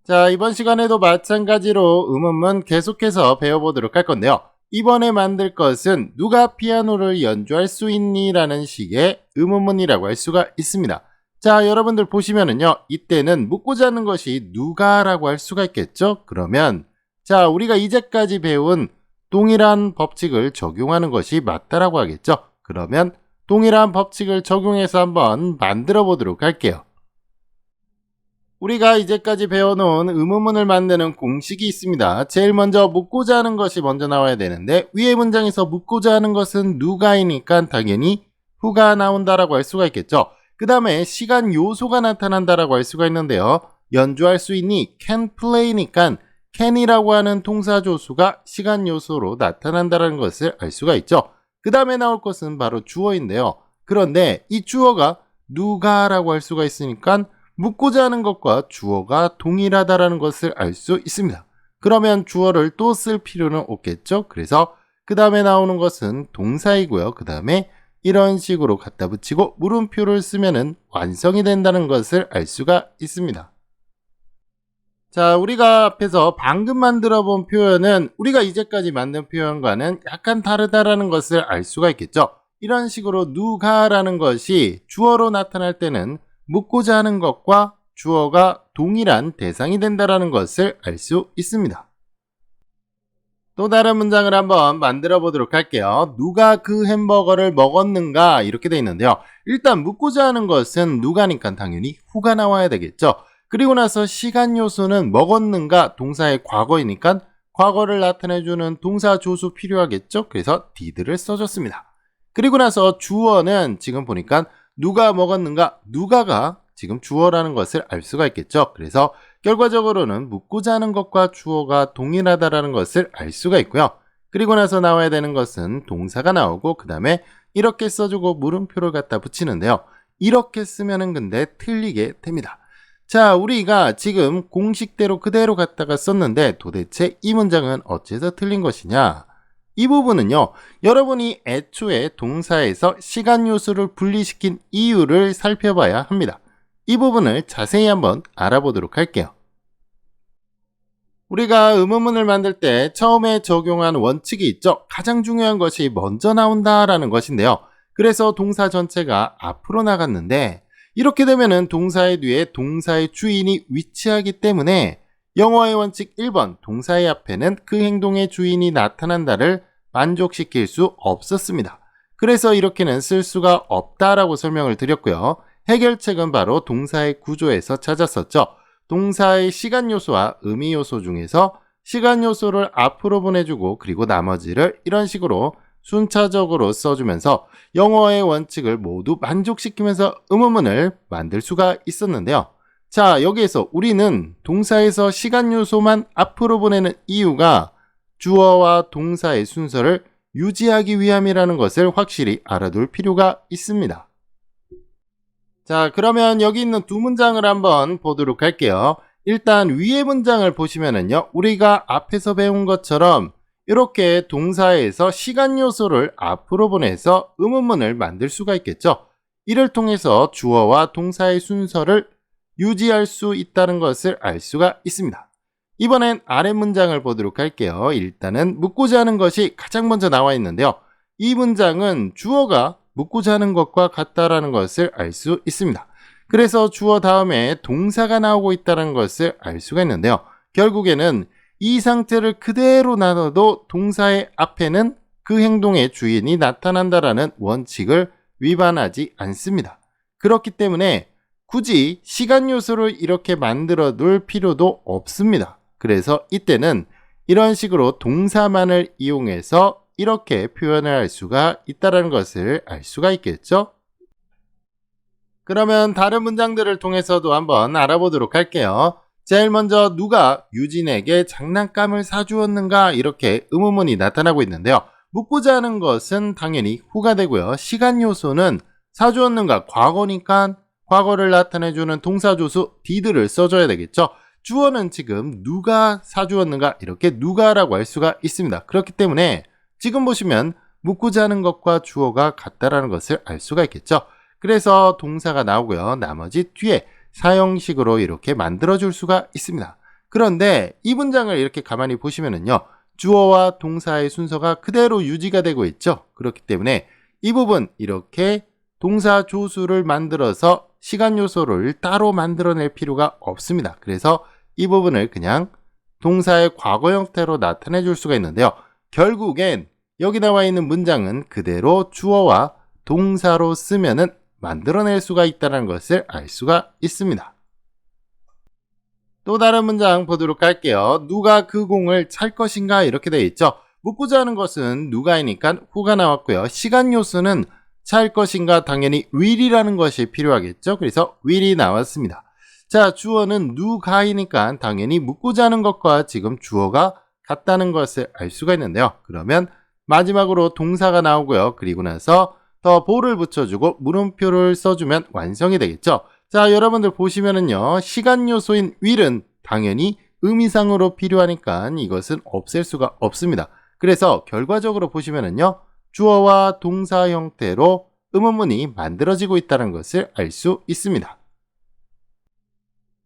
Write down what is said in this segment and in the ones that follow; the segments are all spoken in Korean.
자, 이번 시간에도 마찬가지로 음원문 계속해서 배워보도록 할 건데요. 이번에 만들 것은 누가 피아노를 연주할 수 있니? 라는 식의 음원문이라고 할 수가 있습니다. 자, 여러분들 보시면은요, 이때는 묻고자 하는 것이 누가라고 할 수가 있겠죠? 그러면 자, 우리가 이제까지 배운 동일한 법칙을 적용하는 것이 맞다라고 하겠죠? 그러면 동일한 법칙을 적용해서 한번 만들어 보도록 할게요. 우리가 이제까지 배워놓은 의문문을 만드는 공식이 있습니다. 제일 먼저 묻고자 하는 것이 먼저 나와야 되는데, 위의 문장에서 묻고자 하는 것은 누가이니까 당연히 who가 나온다라고 할 수가 있겠죠. 그 다음에 시간 요소가 나타난다라고 할 수가 있는데요. 연주할 수 있니? can play니까 can이라고 하는 동사조수가 시간 요소로 나타난다는 것을 알 수가 있죠. 그 다음에 나올 것은 바로 주어인데요. 그런데 이 주어가 누가라고 할 수가 있으니까 묻고자 하는 것과 주어가 동일하다라는 것을 알 수 있습니다. 그러면 주어를 또 쓸 필요는 없겠죠. 그래서 그 다음에 나오는 것은 동사이고요. 그 다음에 이런 식으로 갖다 붙이고 물음표를 쓰면은 완성이 된다는 것을 알 수가 있습니다. 자, 우리가 앞에서 방금 만들어 본 표현은 우리가 이제까지 만든 표현과는 약간 다르다라는 것을 알 수가 있겠죠. 이런 식으로 누가라는 것이 주어로 나타날 때는 묻고자 하는 것과 주어가 동일한 대상이 된다는 것을 알 수 있습니다. 또 다른 문장을 한번 만들어 보도록 할게요. 누가 그 햄버거를 먹었는가? 이렇게 되어 있는데요. 일단 묻고자 하는 것은 누가니까 당연히 who가 나와야 되겠죠. 그리고 나서 시간 요소는 먹었는가? 동사의 과거이니까 과거를 나타내주는 동사 조수 필요하겠죠. 그래서 did를 써줬습니다. 그리고 나서 주어는 지금 보니까 누가 먹었는가? 누가가 지금 주어라는 것을 알 수가 있겠죠. 그래서 결과적으로는 묻고자 하는 것과 주어가 동일하다라는 것을 알 수가 있고요. 그리고 나서 나와야 되는 것은 동사가 나오고 그 다음에 이렇게 써주고 물음표를 갖다 붙이는데요. 이렇게 쓰면은 근데 틀리게 됩니다. 자, 우리가 지금 공식대로 그대로 갖다가 썼는데 도대체 이 문장은 어째서 틀린 것이냐? 이 부분은요, 여러분이 애초에 동사에서 시간 요소를 분리시킨 이유를 살펴봐야 합니다. 이 부분을 자세히 한번 알아보도록 할게요. 우리가 의문문을 만들 때 처음에 적용한 원칙이 있죠. 가장 중요한 것이 먼저 나온다라는 것인데요. 그래서 동사 전체가 앞으로 나갔는데 이렇게 되면은 동사의 뒤에 동사의 주인이 위치하기 때문에 영어의 원칙 1번 동사의 앞에는 그 행동의 주인이 나타난다를 만족시킬 수 없었습니다. 그래서 이렇게는 쓸 수가 없다라고 설명을 드렸고요. 해결책은 바로 동사의 구조에서 찾았었죠. 동사의 시간 요소와 의미 요소 중에서 시간 요소를 앞으로 보내주고 그리고 나머지를 이런 식으로 순차적으로 써주면서 영어의 원칙을 모두 만족시키면서 의문문을 만들 수가 있었는데요. 자, 여기에서 우리는 동사에서 시간 요소만 앞으로 보내는 이유가 주어와 동사의 순서를 유지하기 위함이라는 것을 확실히 알아둘 필요가 있습니다. 자, 그러면 여기 있는 두 문장을 한번 보도록 할게요. 일단 위의 문장을 보시면은요, 우리가 앞에서 배운 것처럼 이렇게 동사에서 시간 요소를 앞으로 보내서 의문문을 만들 수가 있겠죠. 이를 통해서 주어와 동사의 순서를 유지할 수 있다는 것을 알 수가 있습니다. 이번엔 아래 문장을 보도록 할게요. 일단은 묻고자 하는 것이 가장 먼저 나와 있는데요. 이 문장은 주어가 묻고자 하는 것과 같다라는 것을 알 수 있습니다. 그래서 주어 다음에 동사가 나오고 있다는 것을 알 수가 있는데요. 결국에는 이 상태를 그대로 놔둬도 동사의 앞에는 그 행동의 주인이 나타난다라는 원칙을 위반하지 않습니다. 그렇기 때문에 굳이 시간 요소를 이렇게 만들어 둘 필요도 없습니다. 그래서 이때는 이런 식으로 동사만을 이용해서 이렇게 표현을 할 수가 있다는 것을 알 수가 있겠죠? 그러면 다른 문장들을 통해서도 한번 알아보도록 할게요. 제일 먼저 누가 유진에게 장난감을 사주었는가 이렇게 의문문이 나타나고 있는데요. 묻고자 하는 것은 당연히 who가 되고요. 시간 요소는 사주었는가 과거니까 과거를 나타내주는 동사조수 did를 써줘야 되겠죠. 주어는 지금 누가 사주었는가 이렇게 누가라고 할 수가 있습니다. 그렇기 때문에 지금 보시면 묻고자 하는 것과 주어가 같다라는 것을 알 수가 있겠죠. 그래서 동사가 나오고요. 나머지 뒤에 사형식으로 이렇게 만들어줄 수가 있습니다. 그런데 이 문장을 이렇게 가만히 보시면은요. 주어와 동사의 순서가 그대로 유지가 되고 있죠. 그렇기 때문에 이 부분 이렇게 동사 조수를 만들어서 시간 요소를 따로 만들어낼 필요가 없습니다. 그래서 이 부분을 그냥 동사의 과거 형태로 나타내 줄 수가 있는데요. 결국엔 여기 나와 있는 문장은 그대로 주어와 동사로 쓰면은 만들어낼 수가 있다는 것을 알 수가 있습니다. 또 다른 문장 보도록 할게요. 누가 그 공을 찰 것인가 이렇게 되어 있죠. 묻고자 하는 것은 누가이니까 who가 나왔고요. 시간 요소는 찰 것인가 당연히 will이라는 것이 필요하겠죠. 그래서 will이 나왔습니다. 자, 주어는 누가이니까 당연히 묻고자 하는 것과 지금 주어가 같다는 것을 알 수가 있는데요. 그러면 마지막으로 동사가 나오고요. 그리고 나서 더 보를 붙여주고 물음표를 써주면 완성이 되겠죠. 자, 여러분들 보시면은요. 시간 요소인 will은 당연히 의미상으로 필요하니까 이것은 없앨 수가 없습니다. 그래서 결과적으로 보시면은요. 주어와 동사 형태로 의문문이 만들어지고 있다는 것을 알 수 있습니다.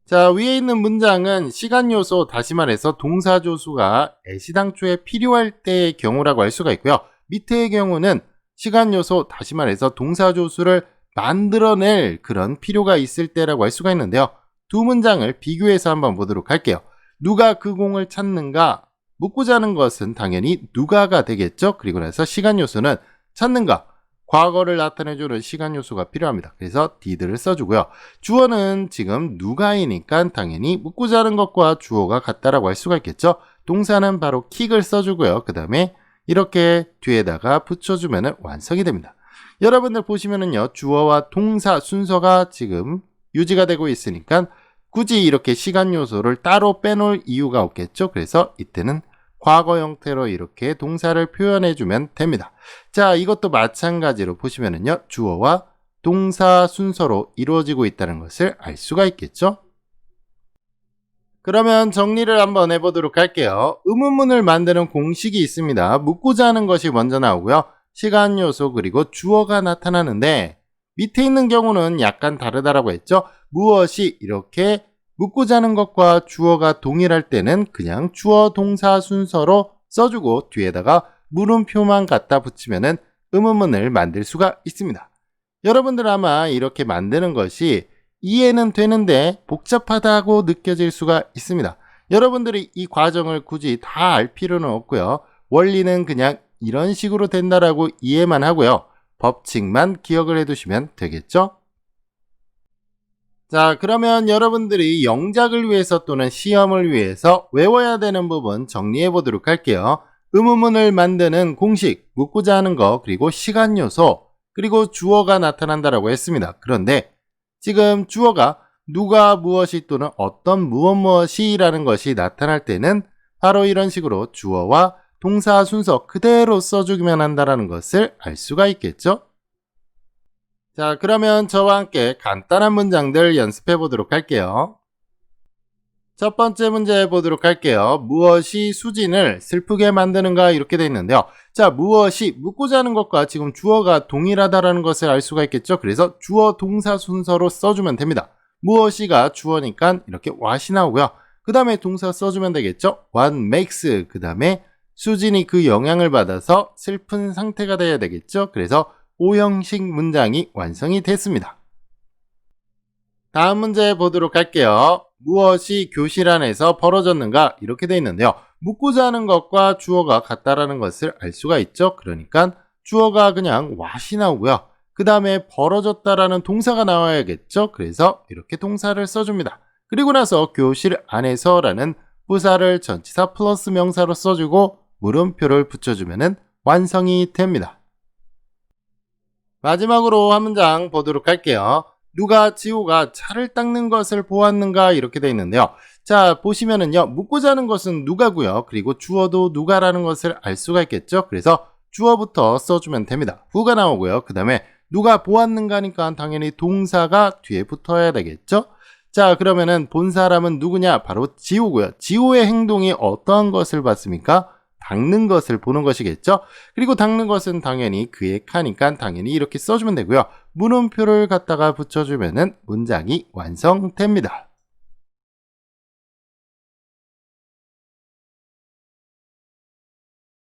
자, 위에 있는 문장은 시간 요소, 다시 말해서 동사 조수가 애시당초에 필요할 때의 경우라고 할 수가 있고요. 밑에의 경우는 시간 요소, 다시 말해서 동사 조수를 만들어낼 그런 필요가 있을 때라고 할 수가 있는데요. 두 문장을 비교해서 한번 보도록 할게요. 누가 그 공을 찾는가? 묻고자 하는 것은 당연히 누가가 되겠죠. 그리고 나서 시간 요소는 찾는가? 과거를 나타내주는 시간 요소가 필요합니다. 그래서 did를 써주고요. 주어는 지금 누가이니까 당연히 묻고자 하는 것과 주어가 같다라고 할 수가 있겠죠. 동사는 바로 kick을 써주고요. 그 다음에 이렇게 뒤에다가 붙여주면 완성이 됩니다. 여러분들 보시면은요. 주어와 동사 순서가 지금 유지가 되고 있으니까 굳이 이렇게 시간 요소를 따로 빼놓을 이유가 없겠죠. 그래서 이때는 과거 형태로 이렇게 동사를 표현해주면 됩니다. 자, 이것도 마찬가지로 보시면은요. 주어와 동사 순서로 이루어지고 있다는 것을 알 수가 있겠죠. 그러면 정리를 한번 해보도록 할게요. 의문문을 만드는 공식이 있습니다. 묻고자 하는 것이 먼저 나오고요. 시간 요소 그리고 주어가 나타나는데 밑에 있는 경우는 약간 다르다라고 했죠. 무엇이 이렇게 묻고자 하는 것과 주어가 동일할 때는 그냥 주어 동사 순서로 써주고 뒤에다가 물음표만 갖다 붙이면은 의문문을 만들 수가 있습니다. 여러분들 아마 이렇게 만드는 것이 이해는 되는데 복잡하다고 느껴질 수가 있습니다. 여러분들이 이 과정을 굳이 다 알 필요는 없고요. 원리는 그냥 이런 식으로 된다라고 이해만 하고요. 법칙만 기억을 해두시면 되겠죠? 자, 그러면 여러분들이 영작을 위해서 또는 시험을 위해서 외워야 되는 부분 정리해 보도록 할게요. 의문문을 만드는 공식, 묻고자 하는 거, 그리고 시간 요소, 그리고 주어가 나타난다라고 했습니다. 그런데 지금 주어가 누가 무엇이 또는 어떤 무엇이라는 것이 나타날 때는 바로 이런 식으로 주어와 동사 순서 그대로 써주기만 한다는 것을 알 수가 있겠죠? 자, 그러면 저와 함께 간단한 문장들 연습해 보도록 할게요. 첫 번째 문제 보도록 할게요. 무엇이 수진을 슬프게 만드는가 이렇게 되어 있는데요. 자, 무엇이 묻고자 하는 것과 지금 주어가 동일하다라는 것을 알 수가 있겠죠. 그래서 주어 동사 순서로 써주면 됩니다. 무엇이가 주어니까 이렇게 what이 나오고요. 그 다음에 동사 써주면 되겠죠. what makes 그 다음에 수진이 그 영향을 받아서 슬픈 상태가 돼야 되겠죠. 그래서 오형식 문장이 완성이 됐습니다. 다음 문제 보도록 할게요. 무엇이 교실 안에서 벌어졌는가 이렇게 되어 있는데요. 묻고자 하는 것과 주어가 같다라는 것을 알 수가 있죠. 그러니까 주어가 그냥 what이 나오고요. 그 다음에 벌어졌다라는 동사가 나와야겠죠. 그래서 이렇게 동사를 써줍니다. 그리고 나서 교실 안에서라는 부사를 전치사 플러스 명사로 써주고 물음표를 붙여주면 완성이 됩니다. 마지막으로 한 문장 보도록 할게요. 누가 지호가 차를 닦는 것을 보았는가 이렇게 되어 있는데요. 자, 보시면은요. 묻고자 하는 것은 누가고요. 그리고 주어도 누가라는 것을 알 수가 있겠죠. 그래서 주어부터 써주면 됩니다. who가 나오고요. 그 다음에 누가 보았는가 하니까 당연히 동사가 뒤에 붙어야 되겠죠. 자, 그러면은 본 사람은 누구냐? 바로 지호고요. 지호의 행동이 어떠한 것을 봤습니까? 닦는 것을 보는 것이겠죠. 그리고 닦는 것은 당연히 그의 카니까 당연히 이렇게 써주면 되고요. 물음표를 갖다가 붙여주면은 문장이 완성됩니다.